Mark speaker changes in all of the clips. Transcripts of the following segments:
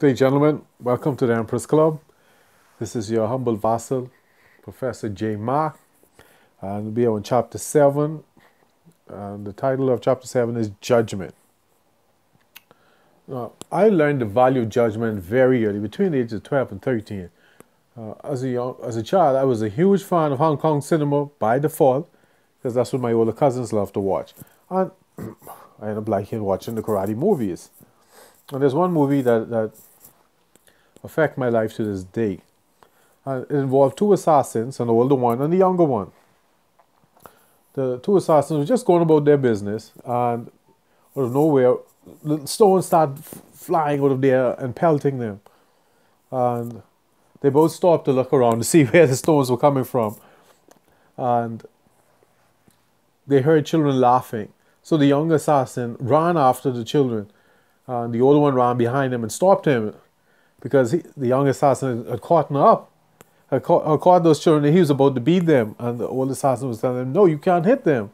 Speaker 1: Good day, gentlemen. Welcome to the Empress Club. This is your humble vassal, Professor J. Ma, and we'll be on Chapter 7. And the title of Chapter 7 is Judgment. Now, I learned the value of judgment very early, between the ages of 12 and 13. As a child, I was a huge fan of Hong Kong cinema by default, because that's what my older cousins loved to watch. And I ended up liking watching the karate movies. And there's one movie that affect my life to this day. It involved two assassins, an older one and a younger one. The two assassins were just going about their business, and out of nowhere, little stones started flying out of there and pelting them. And they both stopped to look around to see where the stones were coming from. And they heard children laughing. So the young assassin ran after the children, and the older one ran behind him and stopped him, because the young assassin had caught him up, had caught those children, and he was about to beat them. And the old assassin was telling him, "No, you can't hit them."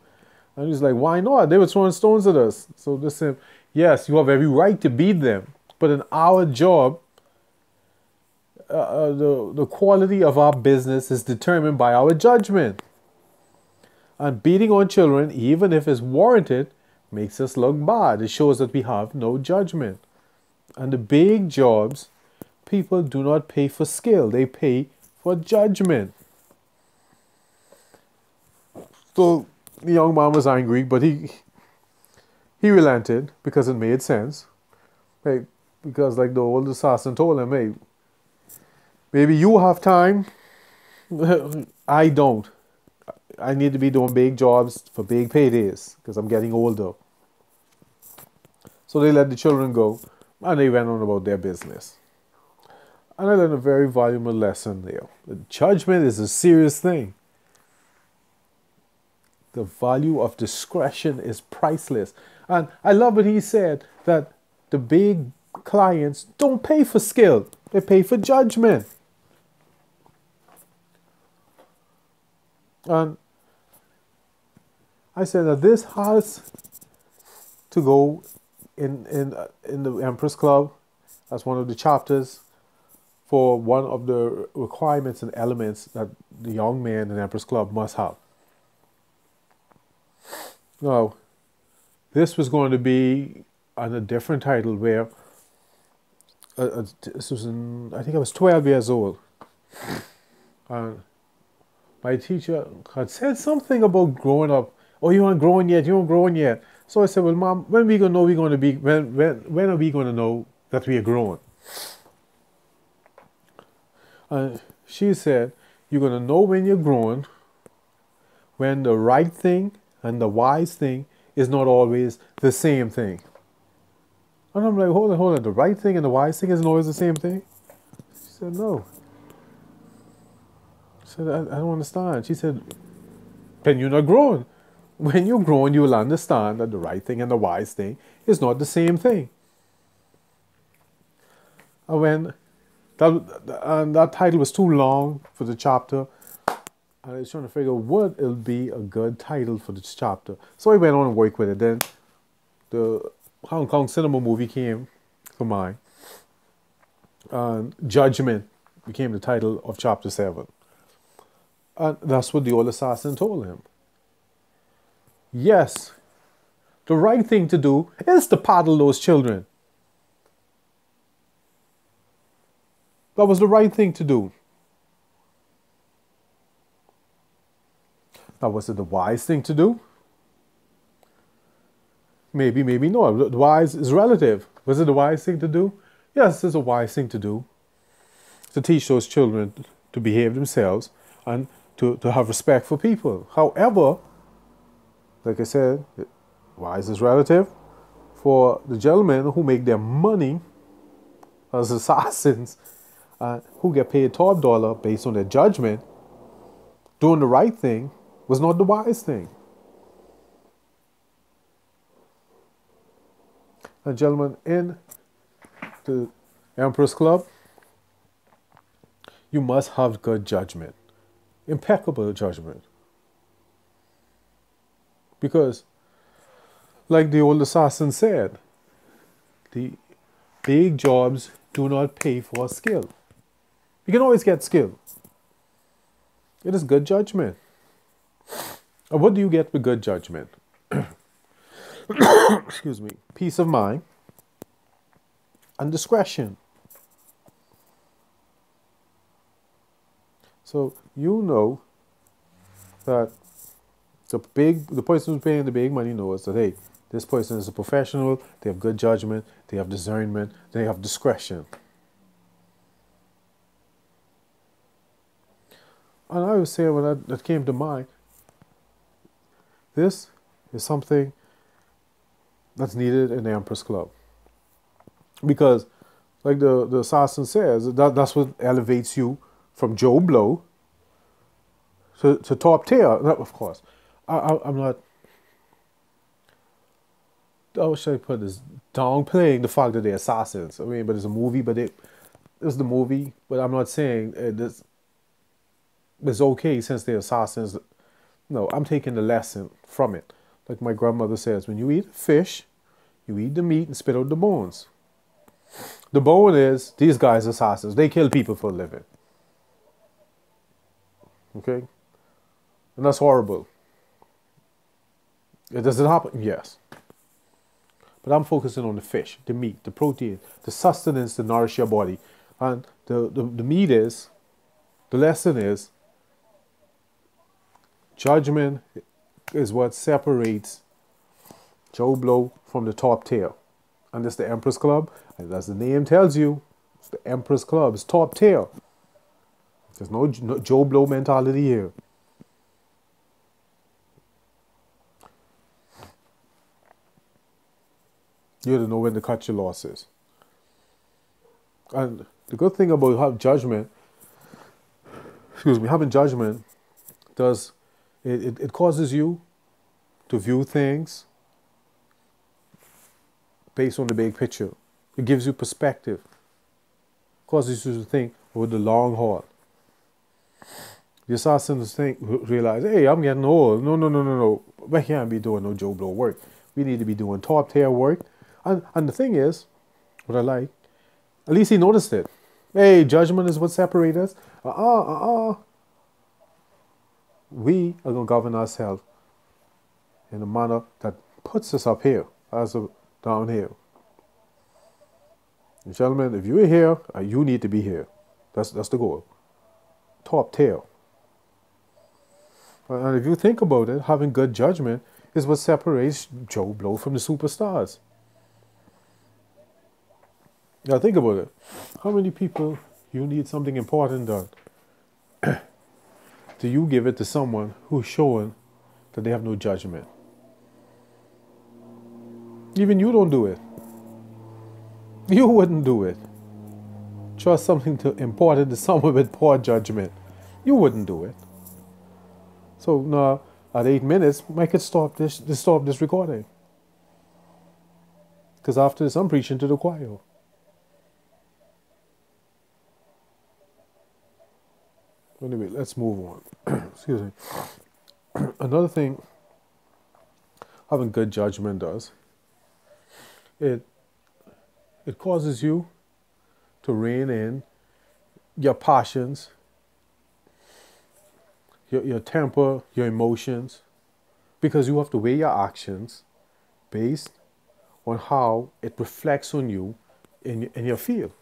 Speaker 1: And he was like, "Why not? They were throwing stones at us." So this said, "Yes, you have every right to beat them, but in our job, the quality of our business is determined by our judgment. And beating on children, even if it's warranted, makes us look bad. It shows that we have no judgment. And the big jobs, people do not pay for skill, they pay for judgment." So the young man was angry, but he relented because it made sense. Hey, because like the old assassin told him, "Hey, maybe you have time, I don't. I need to be doing big jobs for big paydays because I'm getting older." So they let the children go, and they went on about their business. And I learned a very valuable lesson there. That judgment is a serious thing. The value of discretion is priceless. And I love what he said, that the big clients don't pay for skill, they pay for judgment. And I said that this has to go in the Empress Club as one of the chapters for one of the requirements and elements that the young man in Empress Club must have. Now, this was going to be on a different title where this was I think I was 12 years old. And my teacher had said something about growing up. "Oh, you aren't growing yet, you aren't growing yet." So I said, "Well, Mom, when are we going to know when are we going to know that we are growing?" And she said, "You're going to know when you're growing when the right thing and the wise thing is not always the same thing." And I'm like, hold on, the right thing and the wise thing isn't always the same thing? She said, "No." I said, I don't understand." She said, "Then you're not growing. When you're growing, you will understand that the right thing and the wise thing is not the same thing." And when that title was too long for the chapter, I was trying to figure what it'll be a good title for this chapter. So I went on and worked with it. Then the Hong Kong cinema movie came for mine, and Judgment became the title of chapter 7. And that's what the old assassin told him. Yes, the right thing to do is to paddle those children. That was the right thing to do. Now, was it the wise thing to do? Maybe, maybe not. The wise is relative. Was it the wise thing to do? Yes, it's a wise thing to do. To teach those children to behave themselves and to have respect for people. However, like I said, wise is relative. For the gentlemen who make their money as assassins, who get paid top dollar based on their judgment, doing the right thing was not the wise thing. And gentlemen, in the Empress Club, you must have good judgment, impeccable judgment. Because, like the old assassin said, the big jobs do not pay for skill. You can always get skill. It is good judgment. And what do you get with good judgment? Excuse me. Peace of mind and discretion. So you know that the person who's paying the big money knows that, hey, this person is a professional, they have good judgment, they have discernment, they have discretion. And I was saying when that came to mind, this is something that's needed in the Empress Club. Because, like the assassin says, that's what elevates you from Joe Blow to top tier. Now, of course, I'm not, how should I put this, downplaying the fact that they're assassins. I mean, but it's a movie, but it's the movie. But I'm not saying it's okay since they're assassins. No, I'm taking the lesson from it. Like my grandmother says, when you eat fish, you eat the meat and spit out the bones. The bone is, these guys are assassins. They kill people for a living. Okay? And that's horrible. Does it happen? Yes. But I'm focusing on the fish, the meat, the protein, the sustenance to nourish your body. And the meat is, the lesson is, judgment is what separates Joe Blow from the top tier. And it's the Empress Club. And as the name tells you, it's the Empress Club. It's top tier. There's no Joe Blow mentality here. You have to know when to cut your losses. And the good thing about having judgment, does it causes you to view things based on the big picture. It gives you perspective. It causes you to think over the long haul. The assassins realize, hey, I'm getting old. No. We can't be doing no Joe Blow work. We need to be doing top tier work. And the thing is, what I like, at least he noticed it. Hey, judgment is what separates us. We are going to govern ourselves in a manner that puts us up here as of down here. And gentlemen, if you're here, you need to be here. That's the goal. Top tier. And if you think about it, having good judgment is what separates Joe Blow from the superstars. Now think about it. How many people you need something important done? Do you give it to someone who's showing that they have no judgment? Even you don't do it. You wouldn't do it. Trust something important to someone with poor judgment. You wouldn't do it. So now, at 8 minutes, I could stop this recording. Because after this, I'm preaching to the choir. Anyway, let's move on. Excuse me. Another thing having good judgment does, it causes you to rein in your passions, your temper, your emotions, because you have to weigh your actions based on how it reflects on you in your field.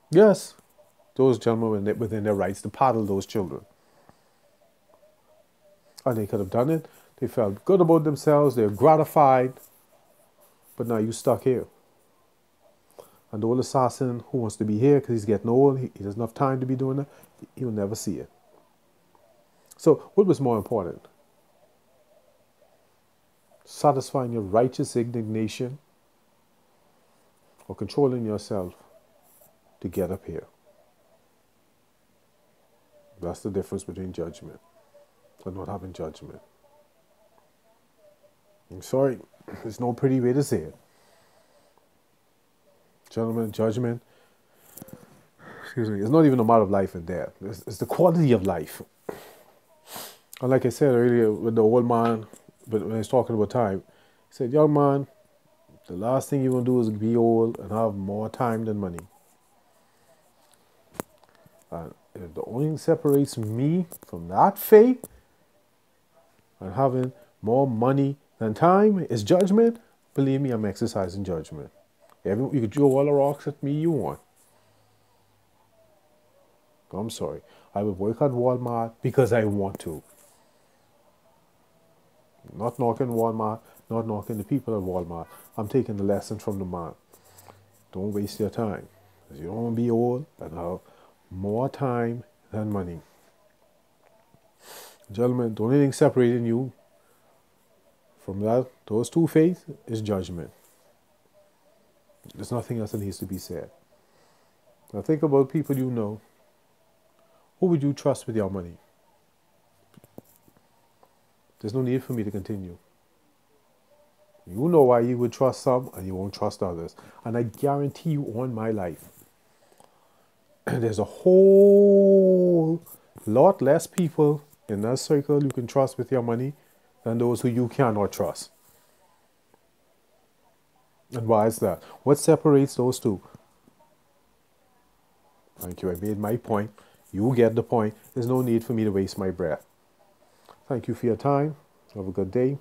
Speaker 1: Yes, those gentlemen were within their rights to paddle those children. And they could have done it. They felt good about themselves. They're gratified. But now you're stuck here. And the old assassin who wants to be here because he's getting old, he doesn't have time to be doing that, he'll never see it. So what was more important? Satisfying your righteous indignation or controlling yourself to get up here? That's the difference between judgment and not having judgment. I'm sorry, there's no pretty way to say it. Gentlemen, judgment, excuse me, it's not even a matter of life and death. It's the quality of life. And like I said earlier with the old man, but when I was talking about time, he said, young man, The last thing you want to do is be old and have more time than money. And if the only thing separates me from that faith and having more money than time is judgment, believe me, I'm exercising judgment. You can throw all the rocks at me you want. I'm sorry. I will boycott Walmart because I want to. Not knocking Walmart, not knocking the people at Walmart. I'm taking the lesson from the man. Don't waste your time. Because you don't want to be old and have more time than money. Gentlemen, the only thing separating you from those two faiths is judgment. There's nothing else that needs to be said. Now think about people you know. Who would you trust with your money? There's no need for me to continue. You know why you would trust some and you won't trust others. And I guarantee you on my life, there's a whole lot less people in that circle you can trust with your money than those who you cannot trust. And why is that? What separates those two? Thank you. I made my point. You get the point. There's no need for me to waste my breath. Thank you for your time. Have a good day.